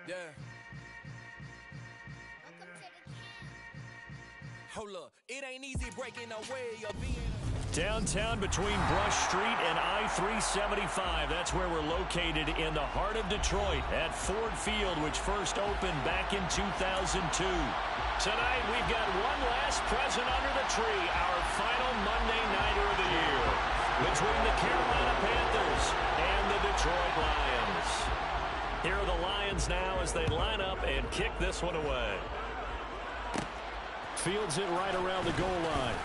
Yeah. Hold up, it ain't easy breaking away or being... Downtown between Brush Street and I-375. That's where we're located in the heart of Detroit at Ford Field, which first opened back in 2002. Tonight, we've got one last present under the tree, our final Monday Nighter of the year, between the Carolina Panthers and the Detroit Lions. Here are the Lions now as they line up and kick this one away. Fields it right around the goal line.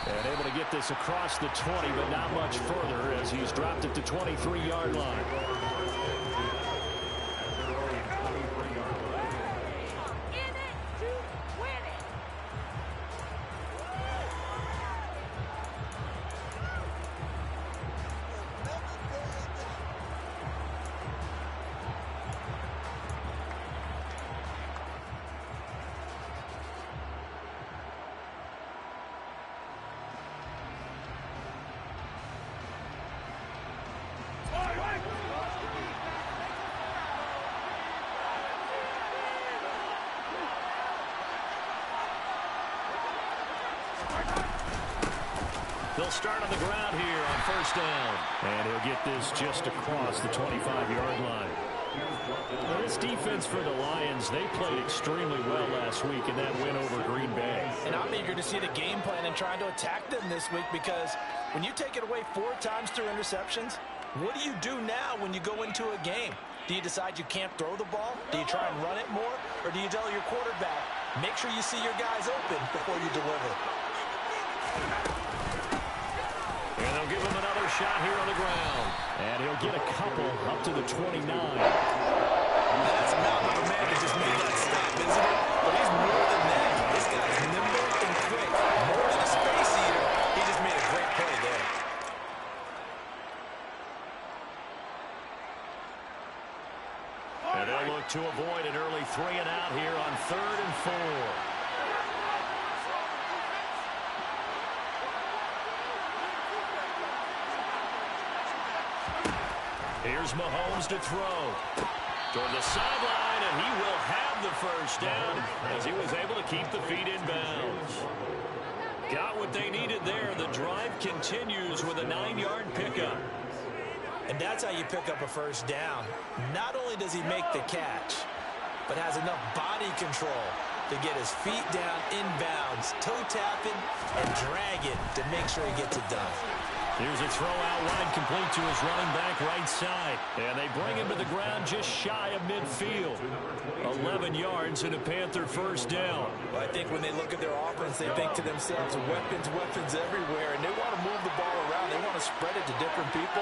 And able to get this across the 20, but not much further as he's dropped it to 23-yard line. They'll start on the ground here on first down. And he'll get this just across the 25-yard line. Well, this defense for the Lions, they played extremely well last week in that win over Green Bay. And I'm eager to see the game plan and trying to attack them this week, because when you take it away 4 times through interceptions, what do you do now when you go into a game? Do you decide you can't throw the ball? Do you try and run it more? Or do you tell your quarterback, make sure you see your guys open before you deliver? And they'll give him another shot here on the ground. And he'll get a couple up to the 29. That's a mountain of a man that just made that stop, isn't it? But he's more than that. This guy's nimble and quick. More than a space eater. He just made a great play there. And they'll look to avoid an early 3-and-out here on 3rd and 4. Here's Mahomes to throw. Toward the sideline, and he will have the first down as he was able to keep the feet in bounds. Got what they needed there. The drive continues with a 9-yard pickup. And that's how you pick up a first down. Not only does he make the catch, but has enough body control to get his feet down inbounds, toe tapping, and drag it to make sure he gets it done. Here's a throw out wide, complete to his running back right side. And they bring him to the ground just shy of midfield. 11 yards and a Panther first down. Well, I think when they look at their offense, they think to themselves, weapons everywhere, and they want to move the ball around. They want to spread it to different people.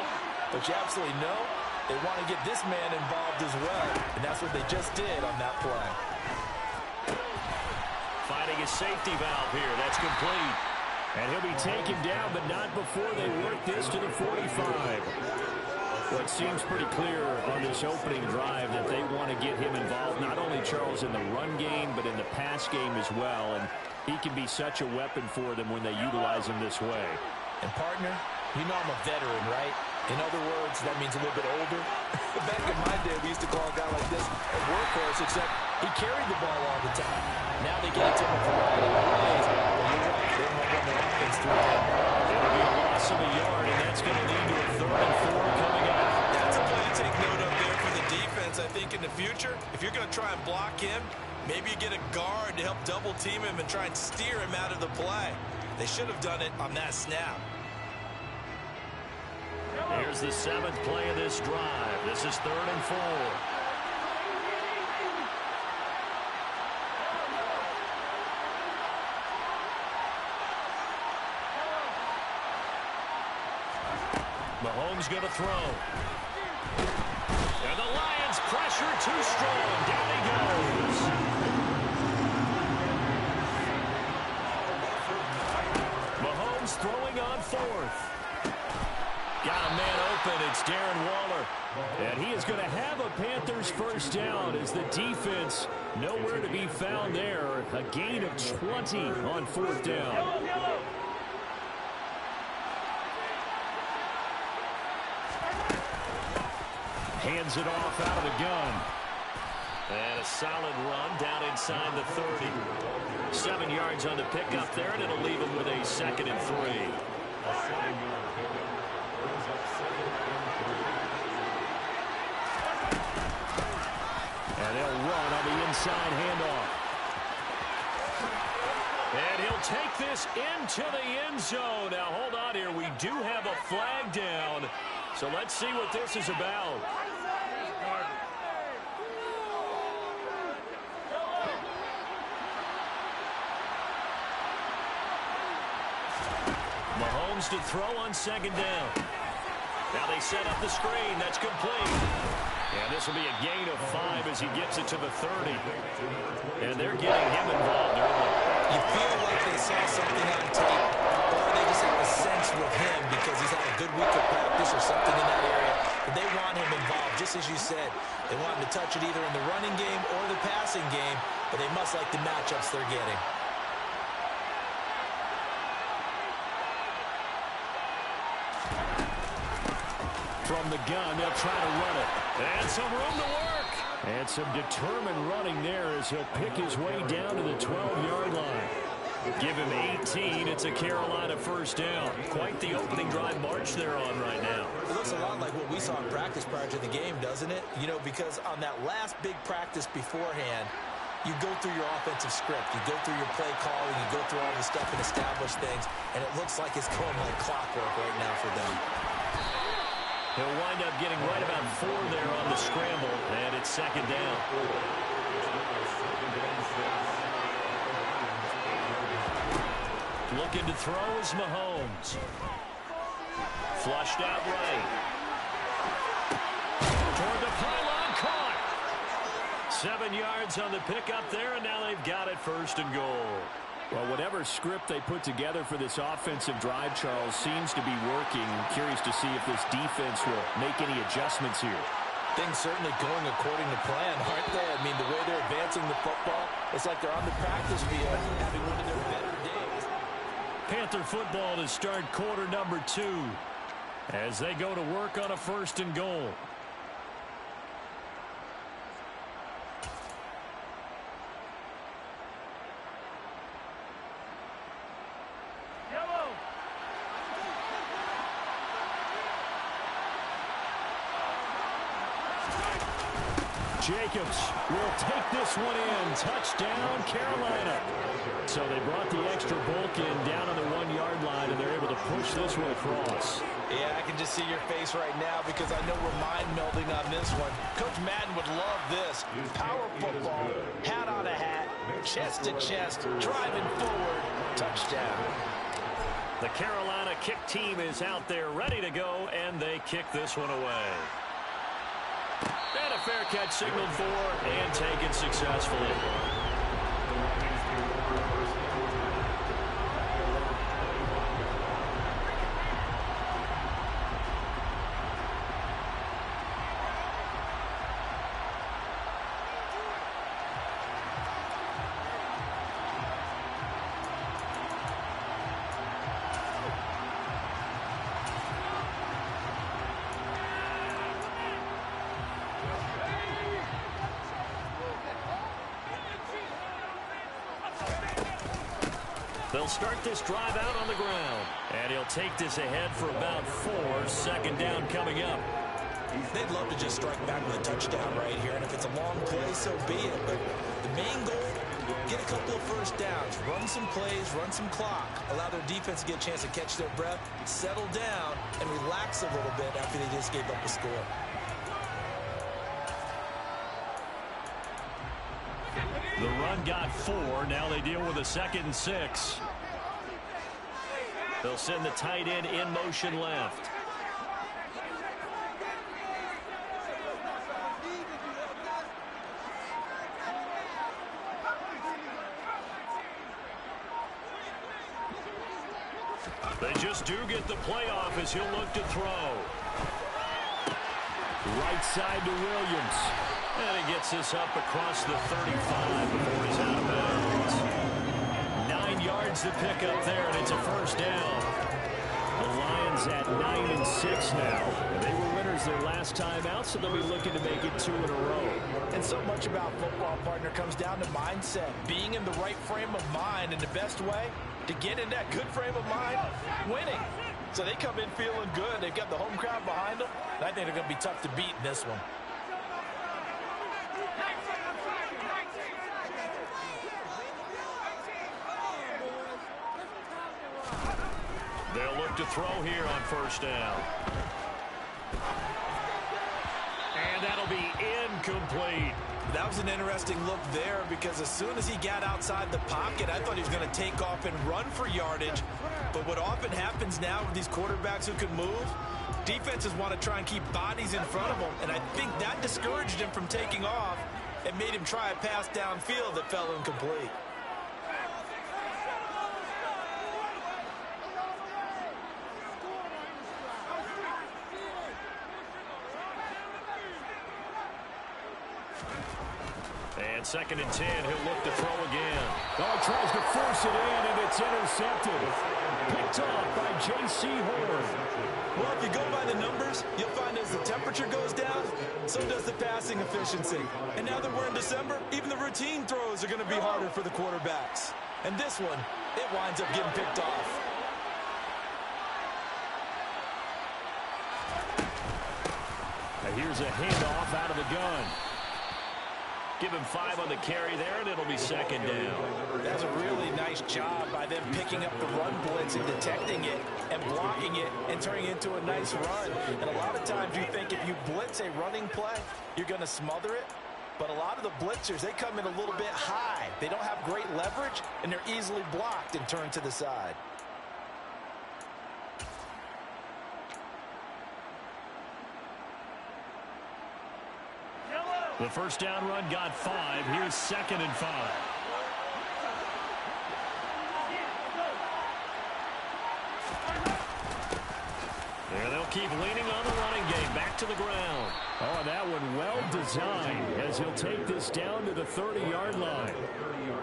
But you absolutely know they want to get this man involved as well. And that's what they just did on that play. Finding a safety valve here. That's complete. And he'll be taken down, but not before they work this to the 45. Well, it seems pretty clear on this opening drive that they want to get him involved, not only, Charles, in the run game, but in the pass game as well. And he can be such a weapon for them when they utilize him this way. And, partner, you know I'm a veteran, right? In other words, that means a little bit older. Back in my day, we used to call a guy like this a workhorse, except he carried the ball all the time. Now they get it to him a variety of ways. But you're right, they don't run their offense through him. It'll be a loss of a yard, and that's going to lead to a 3rd and 4 coming up. That's a play to take note of there for the defense. I think in the future, if you're going to try and block him, maybe you get a guard to help double team him and try and steer him out of the play. They should have done it on that snap. Here's the 7th play of this drive. This is 3rd and 4. Mahomes going to throw. And the Lions pressure too strong. Down he goes. Mahomes throwing on 4th. Got a man open. It's Darren Waller. And he is going to have a Panthers first down as the defense nowhere to be found there. A gain of 20 on 4th down. hands it off out of the gun. And a solid run down inside the 30. 7 yards on the pickup there, and it'll leave him with a 2nd and 3. And they'll run on the inside handoff. And he'll take this into the end zone. Now, hold on here. We do have a flag down. So let's see what this is about. Mahomes to throw on 2nd down. Now they set up the screen. That's complete. And this will be a gain of 5 as he gets it to the 30. And they're getting him involved early. You feel like they saw something on tape, or they just have a sense with him because he's had a good week of practice or something in that area. But they want him involved, just as you said. They want him to touch it either in the running game or the passing game, but they must like the matchups they're getting. From the gun, they'll try to run it. And some room to work. And some determined running there as he'll pick his way down to the 12-yard line. Give him 18. It's a Carolina 1st down. Quite the opening drive march they're on right now. It looks a lot like what we saw in practice prior to the game, doesn't it? You know, because on that last big practice beforehand, you go through your offensive script. You go through your play calling. You go through all this stuff and establish things. And it looks like it's going like clockwork right now for them. He'll wind up getting right about 4 there on the scramble, and it's 2nd down. Looking to throw is Mahomes. Flushed out right. Toward the pylon, caught. 7 yards on the pickup there, and now they've got it 1st and goal. Well, whatever script they put together for this offensive drive, Charles, seems to be working. I'm curious to see if this defense will make any adjustments here. Things certainly going according to plan, aren't they? I mean, the way they're advancing the football, it's like they're on the practice field having one of their better days. Panther football to start quarter number 2 as they go to work on a 1st and goal. Jacobs will take this one in. Touchdown, Carolina. So they brought the extra bulk in down on the 1-yard line, and they're able to push this one across. Yeah, I can just see your face right now because I know we're mind-melding on this one. Coach Madden would love this. Power football, hat on a hat, chest to chest, driving forward, touchdown. The Carolina kick team is out there ready to go, and they kick this one away. And a fair catch signaled for and taken successfully. They'll start this drive out on the ground. And he'll take this ahead for about 4. 2nd down coming up. They'd love to just strike back with a touchdown right here. And if it's a long play, so be it. But the main goal, get a couple of 1st downs. Run some plays, run some clock. Allow their defense to get a chance to catch their breath, settle down, and relax a little bit after they just gave up a score. The run got 4. Now they deal with a 2nd and 6. They'll send the tight end in motion left. They just do get the playoff as he'll look to throw. Right side to Williams. And he gets this up across the 35 before he's out of bounds. 9 yards to pick up there, and it's a 1st down. The Lions is at 9-6 now. And they were winners their last time out, so they'll be looking to make it 2 in a row. And so much about football, partner, comes down to mindset. Being in the right frame of mind, and the best way to get in that good frame of mind, winning. So they come in feeling good. They've got the home crowd behind them. And I think they're going to be tough to beat in this one. They'll look to throw here on first down. And that'll be incomplete. That was an interesting look there because as soon as he got outside the pocket, I thought he was going to take off and run for yardage. But what often happens now with these quarterbacks who can move, defenses want to try and keep bodies in front of them. And I think that discouraged him from taking off and made him try a pass downfield that fell incomplete. And 2nd and 10, he'll look to throw again. Oh, he tries to force it in, and it's intercepted. Picked off by J.C. Horn. Well, if you go by the numbers, you'll find as the temperature goes down, so does the passing efficiency. And now that we're in December, even the routine throws are going to be harder for the quarterbacks. And this one, it winds up getting picked off. Now here's a handoff out of the gun. Give him 5 on the carry there, and it'll be 2nd down. That's a really nice job by them picking up the run blitz and detecting it and blocking it and turning it into a nice run. And a lot of times you think if you blitz a running play, you're going to smother it. But a lot of the blitzers, they come in a little bit high. They don't have great leverage, and they're easily blocked and turned to the side. The first down run got 5. Here's 2nd and 5. There they'll keep leaning on the running game. Back to the ground. Oh, and that one well designed as he'll take this down to the 30-yard line.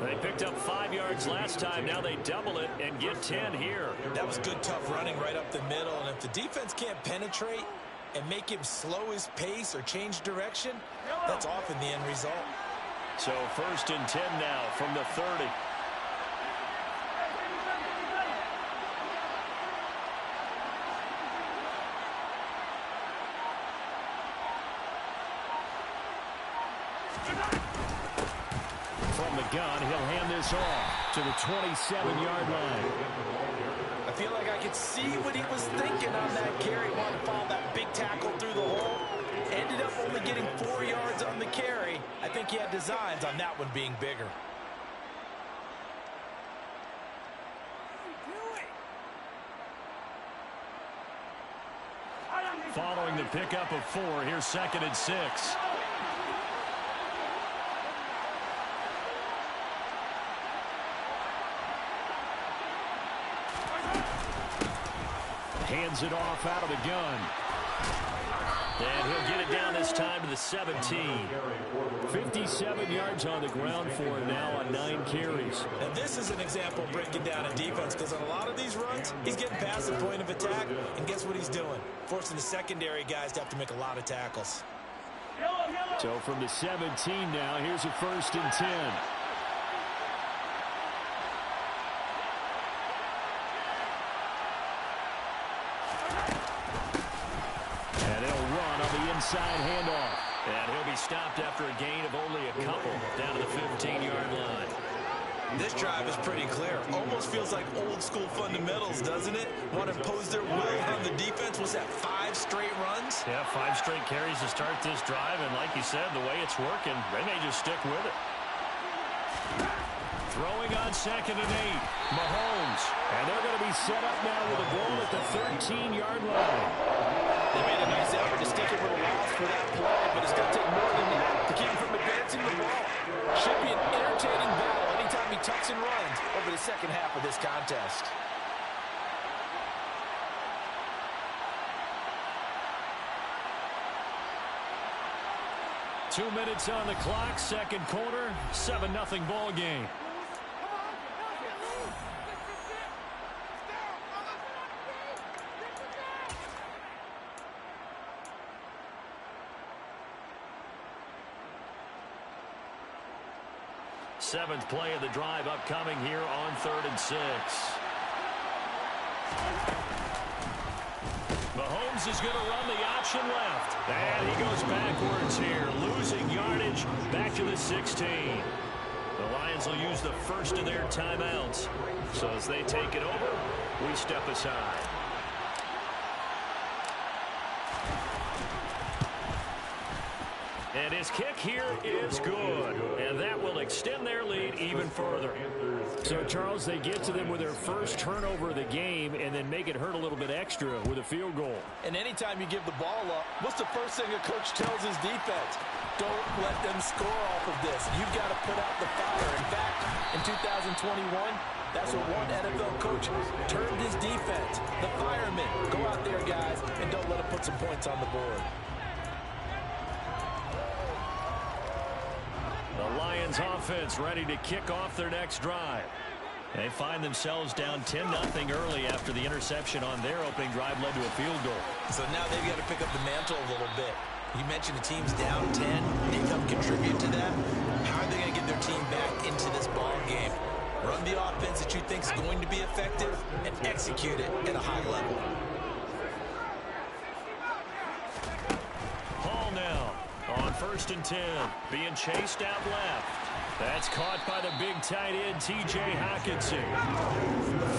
They picked up 5 yards last time. Now they double it and get 10 here. That was good, tough running right up the middle. And if the defense can't penetrate and make him slow his pace or change direction, that's often the end result. So 1st and 10 now from the 30. From the gun, he'll hand this off to the 27-yard line. I feel like I could see what he was thinking on that carry. Wanted to follow that big tackle through the hole. Ended up only getting 4 yards on the carry. I think he had designs on that one being bigger. Following the pickup of 4, here's 2nd and 6. Hands it off out of the gun. And he'll get it down this time to the 17. 57 yards on the ground for him now on 9 carries. And this is an example of breaking down a defense, because on a lot of these runs, he's getting past the point of attack, and guess what he's doing? Forcing the secondary guys to have to make a lot of tackles. So from the 17 now, here's a 1st and 10. Inside handoff. And he'll be stopped after a gain of only a couple down to the 15-yard line. This drive is pretty clear. Almost feels like old school fundamentals, doesn't it? Want to impose their will on the defense. Was that 5 straight runs? Yeah, 5 straight carries to start this drive. And like you said, the way it's working, they may just stick with it. Throwing on 2nd and 8. Mahomes. And they're going to be set up now with a ball at the 13-yard line. They made a nice effort to stick it with a loss for that play, but it's going to take more than that to keep him from advancing the ball. Should be an entertaining battle anytime he tucks and runs over the second half of this contest. Two minutes on the clock, second quarter, 7-0 ball game. 7th play of the drive upcoming here on 3rd and 6. Mahomes is going to run the option left. And he goes backwards here, losing yardage back to the 16. The Lions will use the first of their timeouts. So as they take it over, we step aside. And his kick here is good. And that will extend their lead even further. So, Charles, they get to them with their first turnover of the game and then make it hurt a little bit extra with a field goal. And anytime you give the ball up, what's the first thing a coach tells his defense? Don't let them score off of this. You've got to put out the fire. In fact, in 2021, that's what one NFL coach termed his defense. The firemen. Go out there, guys, and don't let them put some points on the board. The Lions offense ready to kick off their next drive. They find themselves down 10-0 early after the interception on their opening drive led to a field goal. So now they've got to pick up the mantle a little bit. You mentioned the team's down 10. They come contribute to that. How are they going to get their team back into this ball game? Run the offense that you think is going to be effective and execute it at a high level. Hall now on 1st and 10, being chased out left. That's caught by the big tight end, T.J. Hockenson.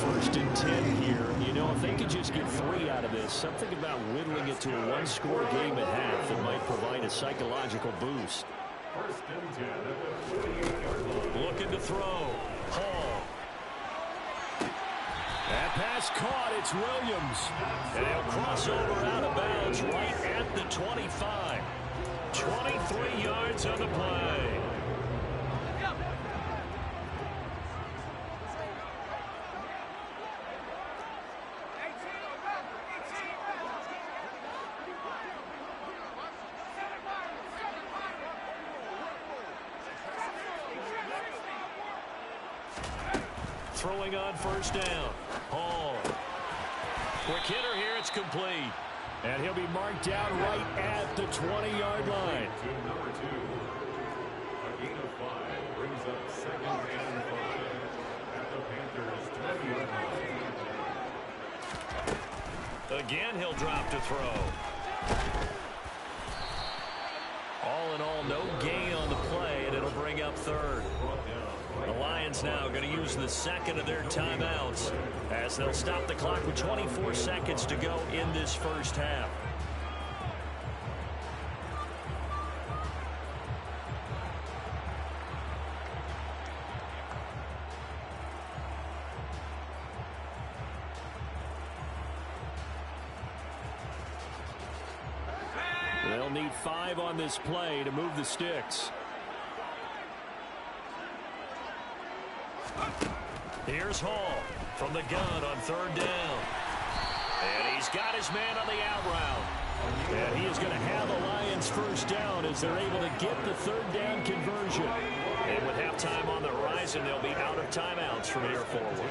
1st and 10 here. You know, if they could just get 3 out of this, something about whittling it to a one-score game at half that might provide a psychological boost. Looking to throw. Hall. That pass caught. It's Williams. And he'll cross over out of bounds right at the 25. 23 yards on the play. Throwing on 1st down. Hall. Quick hitter here. It's complete. And he'll be marked down right at the 20-yard line. Number 2, a gain of 5 brings up 2nd and 5 at the Panthers' 20-yard line. Again, he'll drop to throw. All in all, no gain on the play, and it'll bring up 3rd. The Lions now going to use the 2nd of their timeouts as they'll stop the clock with 24 seconds to go in this first half. They'll need 5 on this play to move the sticks. Here's Hall from the gun on 3rd down. And he's got his man on the out route. And he is going to have the Lions first down as they're able to get the 3rd down conversion. And with halftime on the horizon, they'll be out of timeouts from here forward.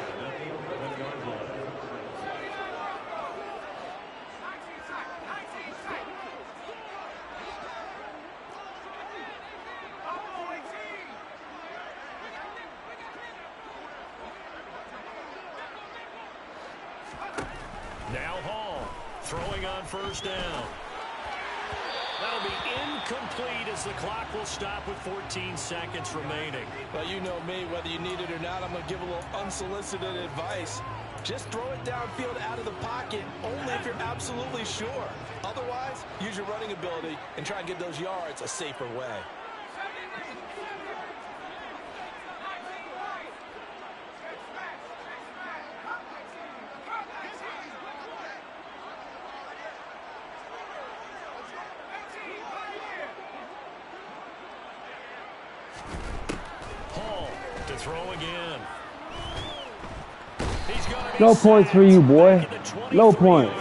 Now Hall throwing on 1st down. That'll be incomplete as the clock will stop with 14 seconds remaining. Well, you know me, whether you need it or not, I'm going to give a little unsolicited advice. Just throw it downfield out of the pocket only if you're absolutely sure. Otherwise, use your running ability and try and get those yards a safer way. Hall to throw again. He's gonna be No points for you, boy. No points.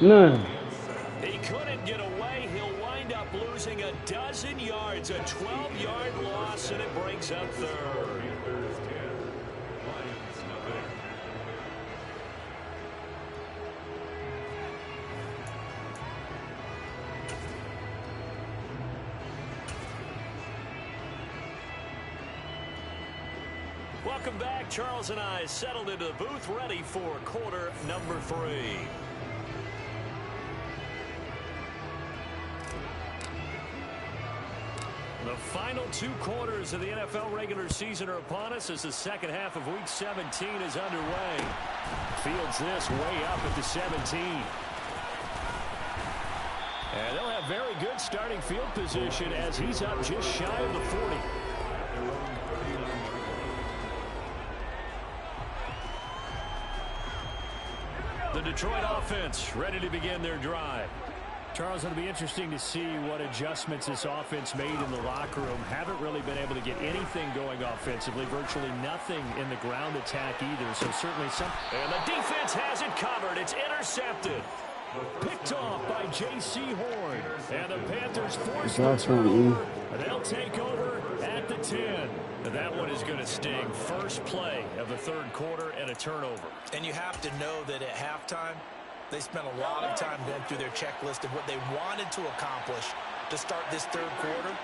None. He couldn't get away. He'll wind up losing a dozen yards, a 12-yard loss, and it brings up 3rd. Welcome back. Charles and I settled into the booth, ready for quarter number 3. The final 2 quarters of the NFL regular season are upon us as the second half of Week 17 is underway. Fields this way up at the 17. And they'll have very good starting field position as he's up just shy of the 40. The Detroit offense ready to begin their drive. Charles, it'll be interesting to see what adjustments this offense made in the locker room. Haven't really been able to get anything going offensively. Virtually nothing in the ground attack either. So certainly some. And the defense has it covered. It's intercepted. Picked off by J.C. Horn. And the Panthers force the turnover. They'll take over at the 10. That one is going to sting. First play of the third quarter and a turnover. And you have to know that at halftime, they spent a lot of time going through their checklist of what they wanted to accomplish to start this third quarter.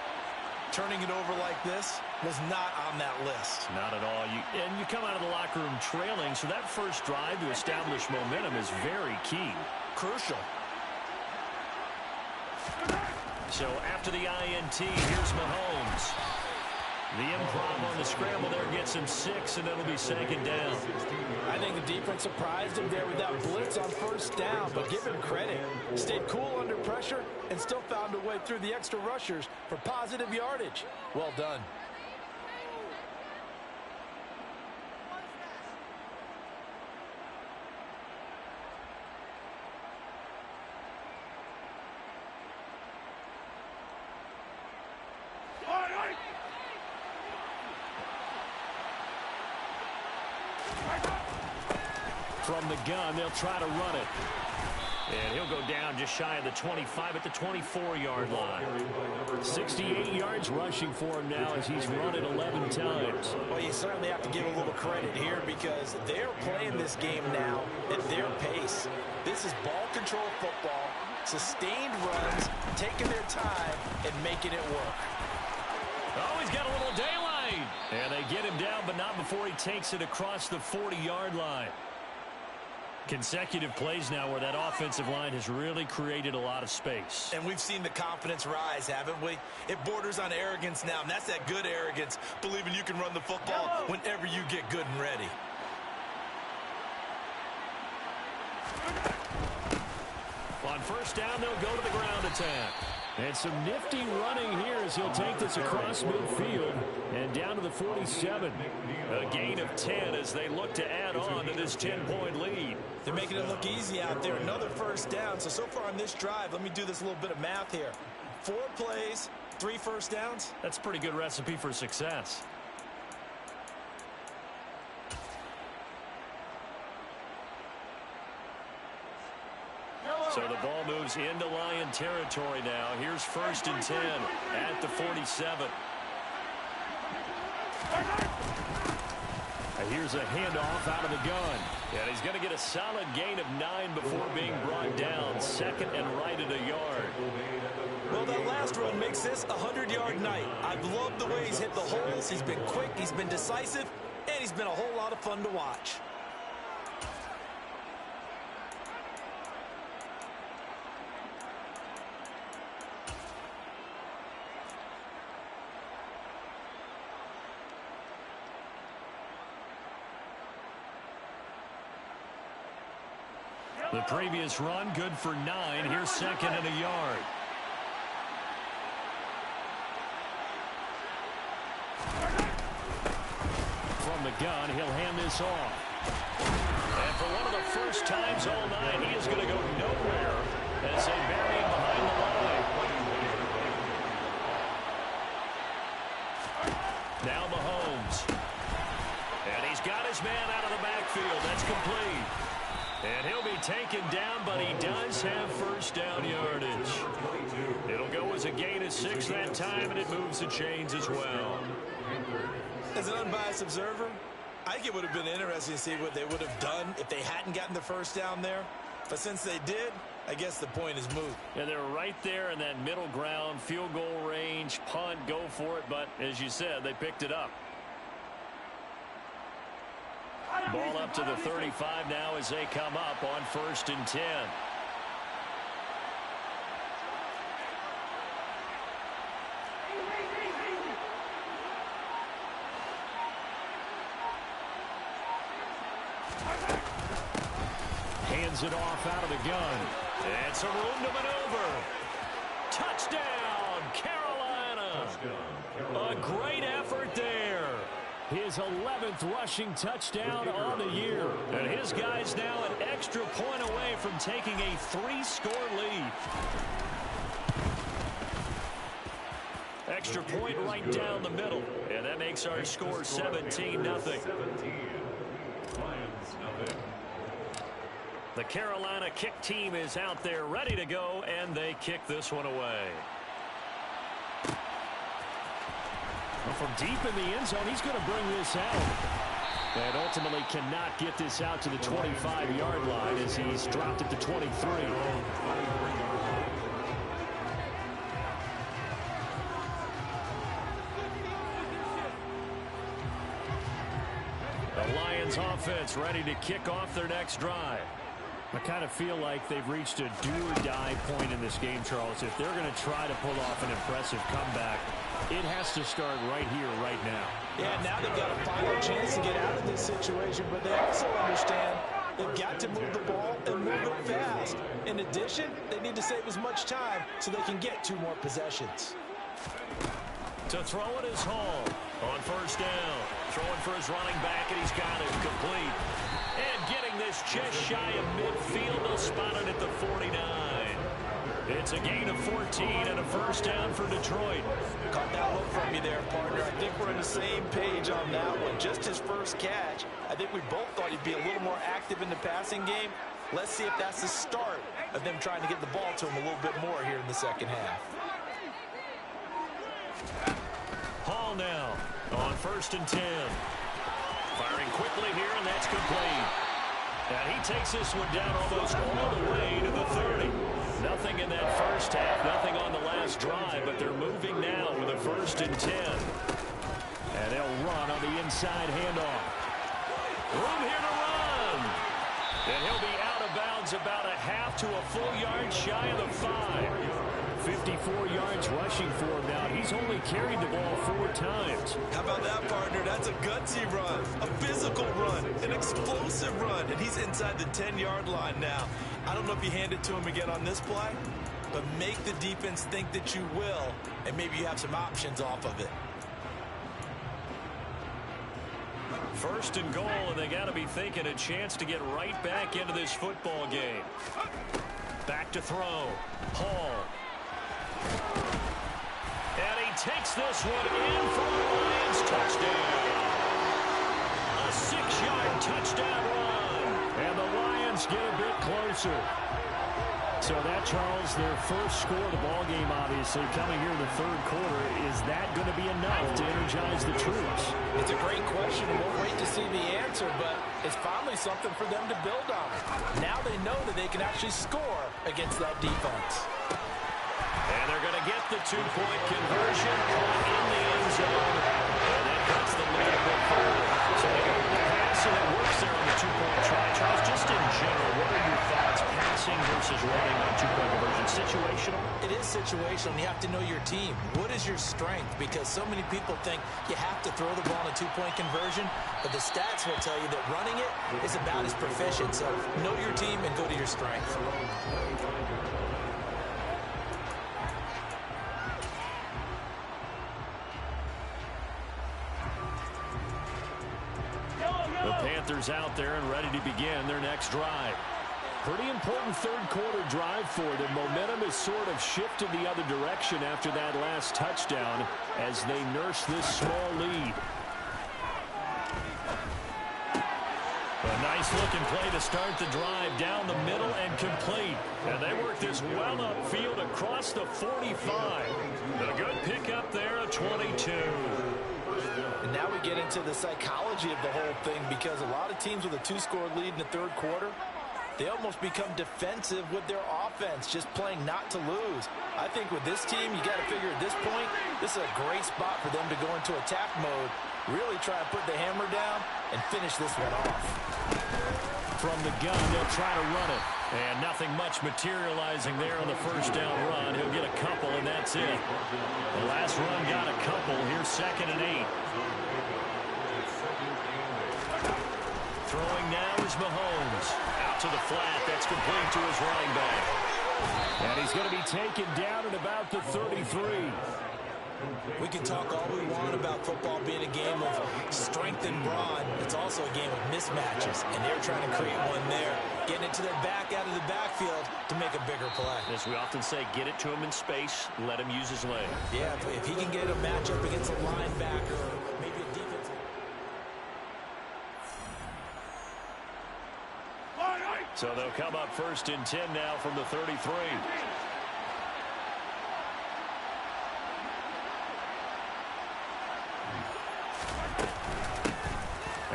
Turning it over like this was not on that list. Not at all. You come out of the locker room trailing, so that first drive to establish momentum is very key. Crucial. So after the INT, here's Mahomes. The improv on the scramble there gets him 6, and it'll be second down. I think the defense surprised him there with that blitz on first down, but give him credit. Stayed cool under pressure and still found a way through the extra rushers for positive yardage. Well done. From the gun, they'll try to run it. And he'll go down just shy of the 25 at the 24-yard line. 68 yards rushing for him now as he's run it 11 times. Well, you certainly have to give a little credit here because they're playing this game now at their pace. This is ball control football, sustained runs, taking their time and making it work. Oh, he's got a little daylight. And they get him down, but not before he takes it across the 40-yard line. Consecutive plays now where that offensive line has really created a lot of space. And we've seen the confidence rise, haven't we? It borders on arrogance now, and that's that good arrogance, believing you can run the football whenever you get good and ready. On first down, they'll go to the ground attack. And some nifty running here as he'll take this across midfield and down to the 47. A gain of 10 as they look to add on to this 10-point lead. They're making it look easy out there. Another first down. So far on this drive, let me do this little bit of math here. 4 plays, 3 first downs. That's a pretty good recipe for success. So the ball moves into Lion territory now. Here's first and 10 at the 47. And here's a handoff out of the gun. And he's going to get a solid gain of 9 before being brought down. Second and right at a yard. Well, that last run makes this a 100-yard night. I've loved the way he's hit the holes. He's been quick, he's been decisive, and he's been a whole lot of fun to watch. The previous run, good for 9. Here's second and a yard. From the gun, he'll hand this off. And for one of the first times all night, he is going to go nowhere as they bury him behind the line. Now Mahomes. And he's got his man out of the backfield. That's complete. And he'll be taken down, but he does have first down yardage. It'll go as a gain of 6 that time, and it moves the chains as well. As an unbiased observer, I think it would have been interesting to see what they would have done if they hadn't gotten the first down there. But since they did, I guess the point is moot. Yeah, they're right there in that middle ground, field goal range, punt, go for it. But as you said, they picked it up. Ball up to the 35 now as they come up on 1st and 10. Hands it off out of the gun. It's a room to maneuver. Touchdown, Carolina. A great effort there. His 11th rushing touchdown on the year. And his guy's now an extra point away from taking a 3-score lead. Extra point right down the middle. And that makes our score 17-0. The Carolina kick team is out there ready to go, and they kick this one away. Well, from deep in the end zone, he's going to bring this out. And ultimately cannot get this out to the 25-yard line as he's dropped it to 23. The Lions offense ready to kick off their next drive. I kind of feel like they've reached a do-or-die point in this game, Charles. If they're going to try to pull off an impressive comeback, it has to start right here, right now. Yeah, now they've got a final chance to get out of this situation, but they also understand they've got to move the ball and move it fast. In addition, they need to save as much time so they can get 2 more possessions. To throw it is Hall on 1st down. Throwing for his running back, and he's got it complete. And getting this just shy of midfield, they'll spot it at the 49. It's a gain of 14 and a 1st down for Detroit. Caught that look from you there, partner. I think we're on the same page on that one. Just his first catch. I think we both thought he'd be a little more active in the passing game. Let's see if that's the start of them trying to get the ball to him a little bit more here in the second half. Hall now on 1st and 10. Firing quickly here, and that's complete. And he takes this one down almost all the way to the 30. Nothing in that first half, nothing on the last drive, but they're moving now with a 1st and 10. And they'll run on the inside handoff. Room here to run. And he'll be out of bounds about a half to a full yard shy of the 5. 54 yards rushing for him now. He's only carried the ball 4 times. How about that, partner? That's a gutsy run, a physical run, an explosive run, and he's inside the 10-yard line now. I don't know if you hand it to him again on this play, but make the defense think that you will, and maybe you have some options off of it. 1st and goal, and they got to be thinking a chance to get right back into this football game. Back to throw. Hall. And he takes this one in for the Lions touchdown. A 6-yard touchdown run. And the Lions get a bit closer. So that, Charles, their first score of the ball game, obviously, coming here in the 3rd quarter. Is that going to be enough to energize the troops? It's a great question, and we'll wait to see the answer, but it's finally something for them to build on. Now they know that they can actually score against that defense. And they're going to get the 2-point conversion in the end zone. And that cuts the lead a bit further. So they go with the pass, and it works there on the 2-point try. Charles, just in general, what are your thoughts, passing versus running on 2-point conversion? Situational? It is situational, and you have to know your team. What is your strength? Because so many people think you have to throw the ball in a 2-point conversion, but the stats will tell you that running it is about as proficient. So know your team and go to your strength. The Panthers out there and ready to begin their next drive. Pretty important 3rd quarter drive for them. Momentum has sort of shifted the other direction after that last touchdown as they nurse this small lead. A nice looking play to start the drive down the middle and complete. And they work this well upfield across the 45. A good pickup there, a 22. And now we get into the psychology of the whole thing, because a lot of teams with a 2-score lead in the 3rd quarter, they almost become defensive with their offense, just playing not to lose. I think with this team, you got to figure at this point, this is a great spot for them to go into attack mode Really try to put the hammer down and finish this one off. From the gun, they'll try to run it. And nothing much materializing there on the first down run. He'll get a couple, and that's it. The last run got a couple. Here's 2nd and 8. Throwing now is Mahomes. Out to the flat. That's complete to his running back. And he's going to be taken down at about the 33. We can talk all we want about football being a game of strength and brawn. It's also a game of mismatches, and they're trying to create one there. Getting it to their back out of the backfield to make a bigger play. As we often say, get it to him in space, let him use his leg. Yeah, if he can get a matchup against a linebacker or maybe a defense. So they'll come up 1st and 10 now from the 33.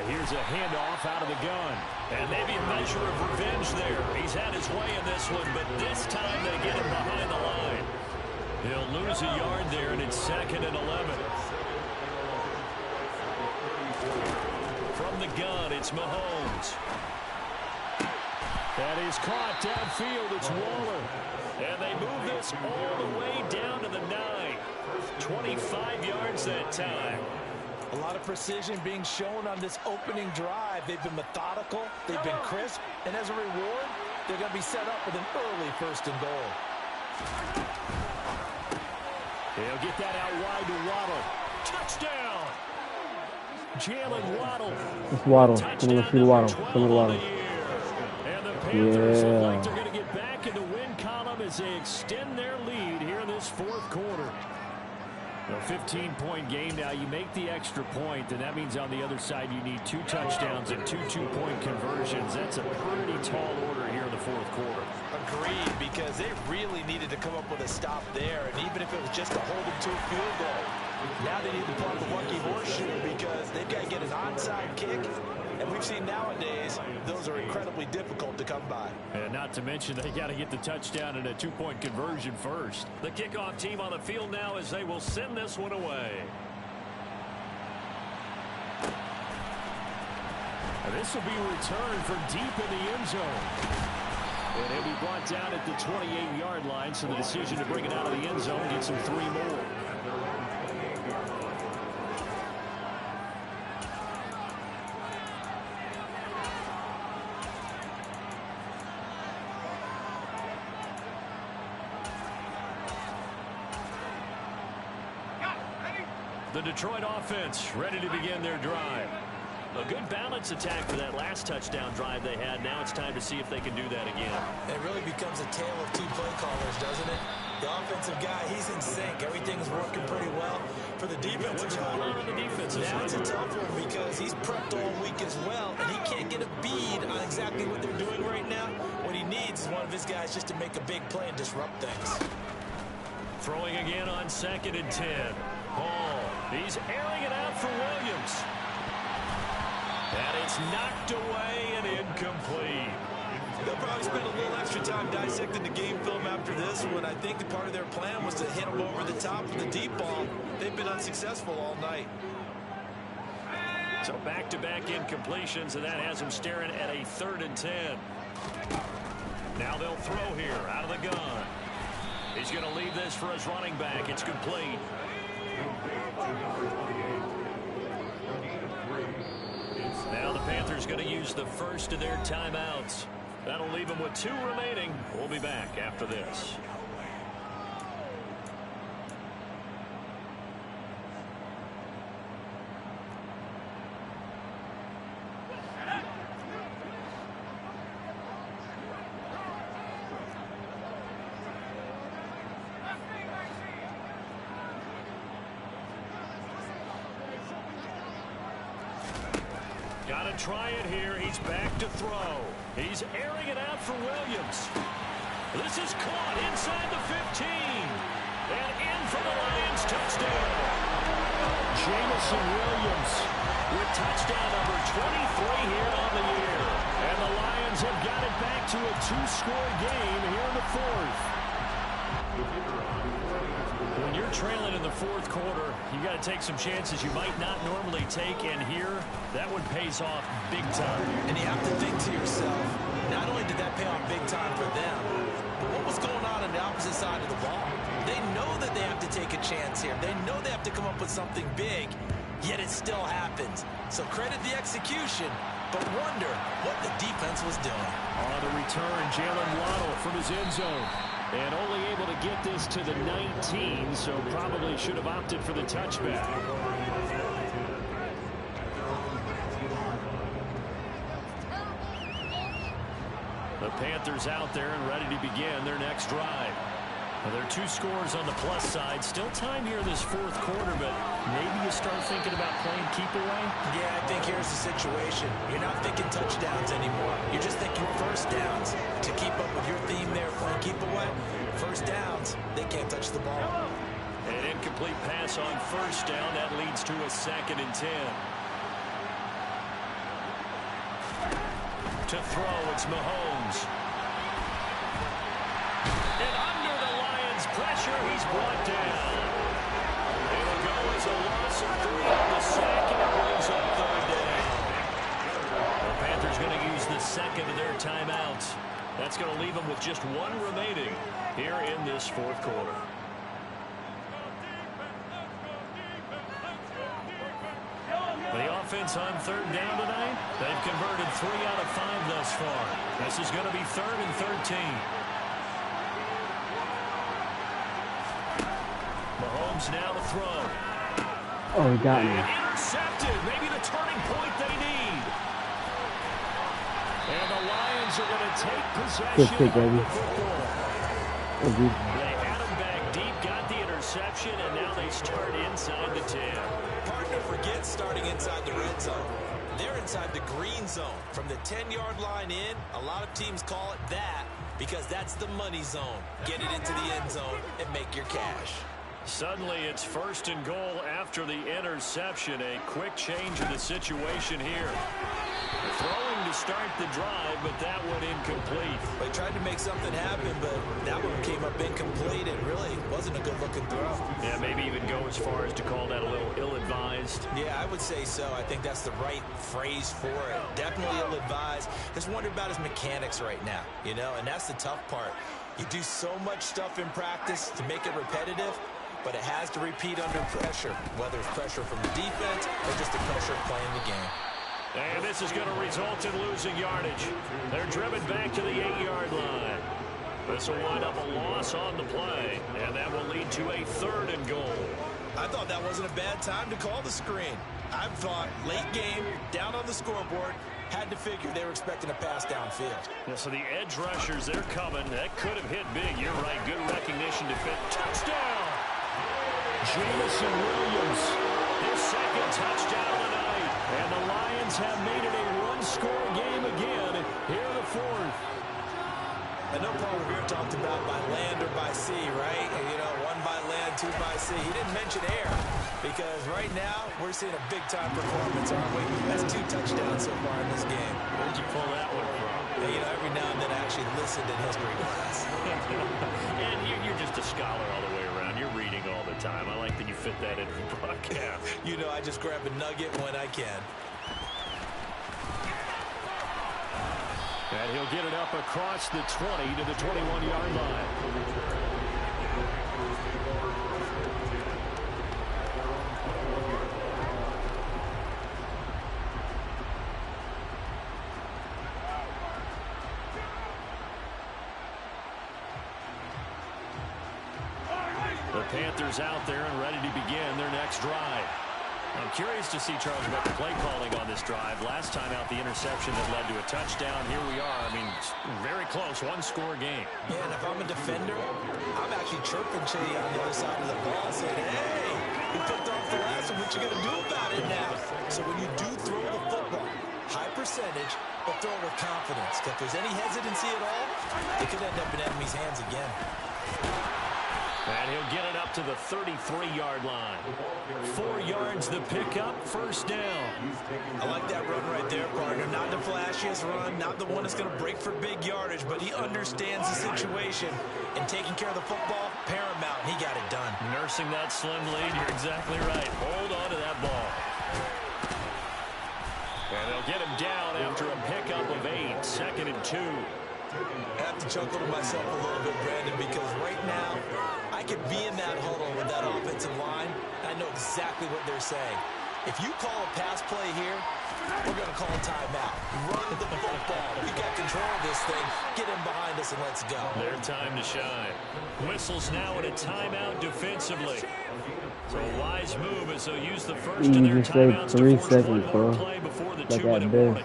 Here's a handoff out of the gun. And maybe a measure of revenge there. He's had his way in this one, but this time they get him behind the line. He'll lose a yard there, and it's 2nd and 11. From the gun, it's Mahomes. That is caught downfield. It's Waller. And they move this all the way down to the 9. 25 yards that time. A lot of precision being shown on this opening drive. They've been methodical. They've been crisp. And as a reward, they're going to be set up with an early 1st and goal. They'll get that out wide to Waddle. Touchdown! Jalen Waddle. It's Waddle. Come on, Waddle. And the Panthers look like they're going to get back in the win column as they extend their lead here in this 4th quarter. A 15-point game now. You make the extra point, and that means on the other side you need 2 touchdowns and 2 two-point conversions. That's a pretty tall order here in the 4th quarter. Agreed, because they really needed to come up with a stop there, and even if it was just to hold them to a field goal, now they need to plug the lucky horseshoe because they've got to get an onside kick, and we've seen nowadays those are incredibly difficult to come by. And not to mention they got to get the touchdown and a 2-point conversion first. The kickoff team on the field now as they will send this one away. And this will be returned from deep in the end zone. And it'll be brought down at the 28-yard line, so the decision to bring it out of the end zone gets them 3 more. The Detroit offense ready to begin their drive. A good balance attack for that last touchdown drive they had. Now it's time to see if they can do that again. It really becomes a tale of 2 play callers, doesn't it? The offensive guy, he's in sync. Everything's working pretty well. For the defensive guy, now it's a tough one because he's prepped all week as well, and he can't get a bead on exactly what they're doing right now. What he needs is one of his guys just to make a big play and disrupt things. Throwing again on 2nd and 10. Hall, he's airing it out for Williams. And it's knocked away and incomplete. They'll probably spend a little extra time dissecting the game film after this one. I think that part of their plan was to hit them over the top with the deep ball. They've been unsuccessful all night. So back-to-back incompletions, and that has them staring at a 3rd and 10. Now they'll throw here out of the gun. He's going to leave this for his running back. It's complete. Now the Panthers going to use the first of their timeouts. That'll leave them with 2 remaining. We'll be back after this. Got to try it here. He's back to throw. He's airing it out for Williams. This is caught inside the 15. And in for the Lions touchdown. Jamison Williams with touchdown number 23 here on the year. And the Lions have got it back to a 2-score game here in the 4th. When you're trailing in the fourth quarter, you got to take some chances you might not normally take, and here, that one pays off big time. And you have to think to yourself, not only did that pay off big time for them, but what was going on the opposite side of the ball? They know that they have to take a chance here. They know they have to come up with something big, yet it still happens. So credit the execution, but wonder what the defense was doing. On the return, Jalen Waddle from his end zone. And only able to get this to the 19, so probably should have opted for the touchback. The Panthers out there and ready to begin their next drive. Well, there are 2 scores on the plus side. Still time here in this fourth quarter, but maybe you start thinking about playing keep away? Yeah, I think here's the situation. You're not thinking touchdowns anymore. You're just thinking first downs. To keep up with your theme there, playing keep away, first downs, they can't touch the ball. An incomplete pass on first down. That leads to a 2nd and 10. To throw, it's Mahomes. And under the Lions' pressure, he's brought down. It'll go as a loss of 3 on the sack, and it brings up 3rd down. The Panthers going to use the 2nd of their timeouts. That's going to leave them with just 1 remaining here in this fourth quarter. The offense on 3rd down tonight, they've converted 3 out of 5 thus far. This is going to be 3rd and 13. Mahomes now to throw. Oh, he got me. Intercepted. Maybe the turning point they need. And the Lions are going to take possession of the football. They had him back deep, got the interception, and now they start inside the 10. Partner forgets starting inside the red zone. They're inside the green zone. From the 10-yard line in, a lot of teams call it that because that's the money zone. Get it into the end zone and make your cash. Suddenly, it's 1st and goal after the interception. A quick change in the situation here. Throwing to start the drive, but that one incomplete. They tried to make something happen, but that one came up incomplete. It really wasn't a good-looking throw. Yeah, maybe even go as far as to call that a little ill-advised. Yeah, I would say so. I think that's the right phrase for it. Definitely ill-advised. Just wonder about his mechanics right now, you know, and that's the tough part. You do so much stuff in practice to make it repetitive, but it has to repeat under pressure, whether it's pressure from the defense or just the pressure of playing the game. And this is going to result in losing yardage. They're driven back to the 8-yard line. This will wind up a loss on the play, and that will lead to a 3rd and goal. I thought that wasn't a bad time to call the screen. I thought late game, down on the scoreboard, had to figure they were expecting a pass downfield. Yeah, so the edge rushers, they're coming. That could have hit big. You're right. Good recognition to fit. Touchdown! Jamison Williams, his 2nd touchdown of the night. And the Lions have made it a 1-score game again here in the 4th. I know Paul Revere talked about by land or by sea, right? And, you know, 1 by land, 2 by sea. He didn't mention air because right now we're seeing a big-time performance, aren't we? That's 2 touchdowns so far in this game. Where'd you pull that one from? And, you know, every now and then I actually listened in history class. And you're just a scholar all the way around. You're reading all the time. I like that you fit that into the broadcast. You know, I just grab a nugget when I can. And he'll get it up across the 20 to the 21-yard line. The Panthers out there and ready to begin their next drive. I'm curious to see, Charles, about the play calling on this drive. Last time out, the interception that led to a touchdown. Here we are. I mean, very close, 1-score game. Yeah, and if I'm a defender, I'm actually chirping to you on the other side of the ball saying, hey, you picked off the last one. What you going to do about it now? So when you do throw the football, high percentage, but throw it with confidence. If there's any hesitancy at all, it could end up in enemy's hands again. And he'll get it up to the 33-yard line. 4 yards the pickup, first down. I like that run right there, partner. Not the flashiest run, not the one that's going to break for big yardage, but he understands the situation. And taking care of the football, paramount. He got it done. Nursing that slim lead, you're exactly right. Hold on to that ball. And they'll get him down after a pickup of 8, 2nd and 2. I have to chuckle to myself a little bit, Brandon, because right now I could be in that huddle with that offensive line. I know exactly what they're saying. If you call a pass play here, we're going to call a timeout. Run the football. We got control of this thing. Get him behind us and let's go. Their time to shine. Whistles now at a timeout defensively. So a wise move as they'll use the first of their timeouts to force one more play before the 2-minute warning.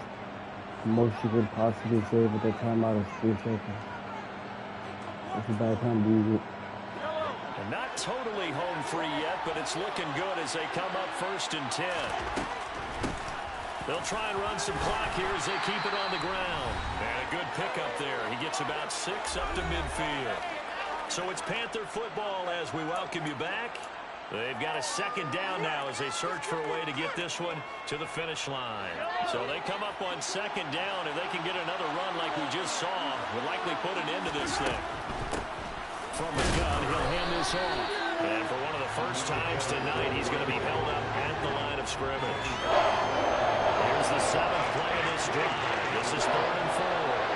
The most you could possibly save with that timeout is 3 seconds. That's a bad time to use it. And not totally home free yet, but it's looking good as they come up 1st and 10. They'll try and run some clock here as they keep it on the ground. And a good pickup there. He gets about 6 up to midfield. So it's Panther football as we welcome you back. They've got a 2nd down now as they search for a way to get this one to the finish line. So they come up on 2nd down. If they can get another run like we just saw, would likely put an end to this thing. From the gun, he'll hand this off. And for one of the first times tonight, he's going to be held up at the line of scrimmage. Here's the 7th play of this drive. This is 3rd and 4.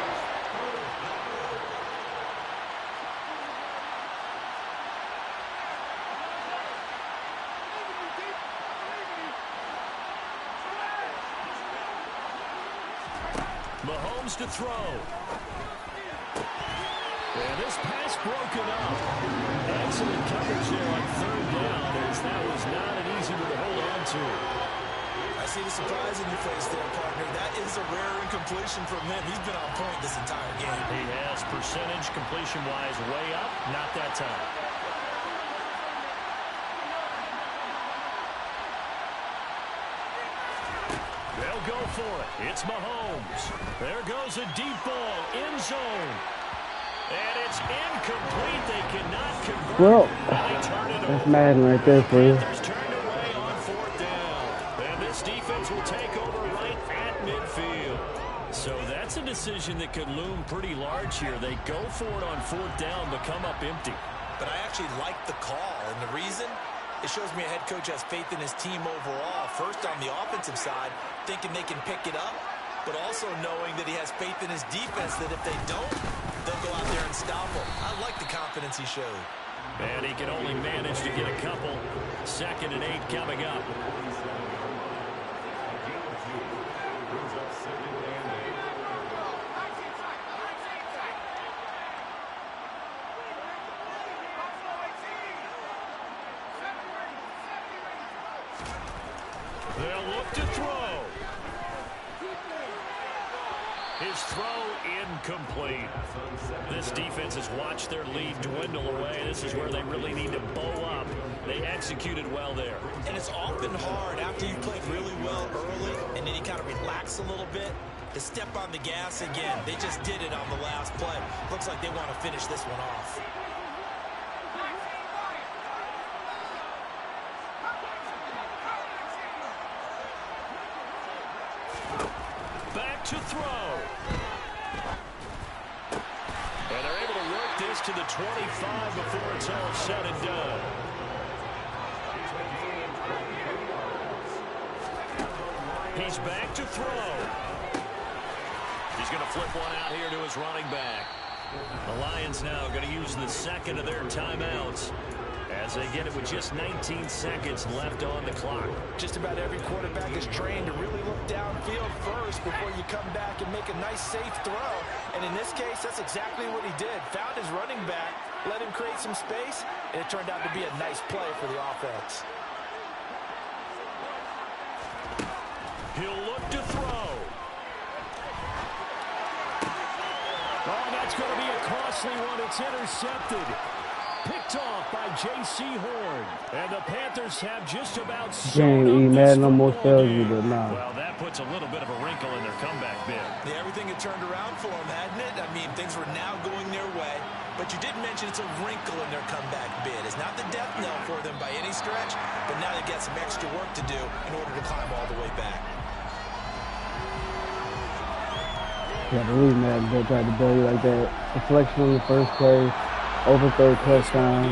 Mahomes to throw. And this pass broken up. Excellent coverage there on 3rd down as that was not an easy one to hold on to. I see the surprise in your face there, partner. That is a rare incompletion from him. He's been on point this entire game. He has percentage completion-wise way up. Not that time. They'll go for it. It's Mahomes. There goes a deep ball. End zone. And it's incomplete. They cannot convert. Well, they turn it that's over. Madden right there for you. Panthers turned away on 4th down. And this defense will take over right at midfield. So that's a decision that could loom pretty large here. They go for it on 4th down, but come up empty. But I actually like the call, and the reason? It shows me a head coach has faith in his team overall. First on the offensive side, thinking they can pick it up, but also knowing that he has faith in his defense that if they don't, they'll go out there and stop him. I like the confidence he showed. And he can only manage to get a couple. 2nd and 8 coming up. They'll look to throw. His throw incomplete. This defense has watched their lead dwindle away. This is where they really need to bow up. They executed well there. And it's often hard after you played really well early and then you kind of relax a little bit to step on the gas again. They just did it on the last play. Looks like they want to finish this one off. Back to throw. And they're able to work this to the 25 before it's all said and done. He's back to throw. He's going to flip one out here to his running back. The Lions now going to use the 2nd of their timeouts as they get it with just 19 seconds left on the clock. Just about every quarterback is trained to really look downfield first before you come back and make a nice, safe throw. And in this case, that's exactly what he did. Found his running back, let him create some space, and it turned out to be a nice play for the offense. He'll look to throw. Oh, that's going to be a costly one. It's intercepted. Picked off by J.C. Horn. And the Panthers have just about Can't eat Madden no more tells you, but nah. Well, that puts a little bit of a wrinkle in their comeback bid. Yeah, everything had turned around for them, hadn't it? I mean, things were now going their way. but you did mention it's a wrinkle in their comeback bid. It's not the death knell for them by any stretch, but now they've got some extra work to do in order to climb all the way back. Yeah, believe me, man, they tried to build you like that. The selection on the first play, overthrow touchdown.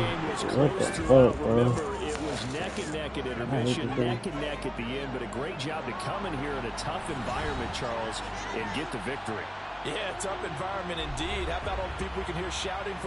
What the fuck, bro? It was neck and neck at intermission, neck and neck at the end, but a great job to come in here in a tough environment, Charles, and get the victory. Yeah, tough environment indeed. How about all the people we can hear shouting from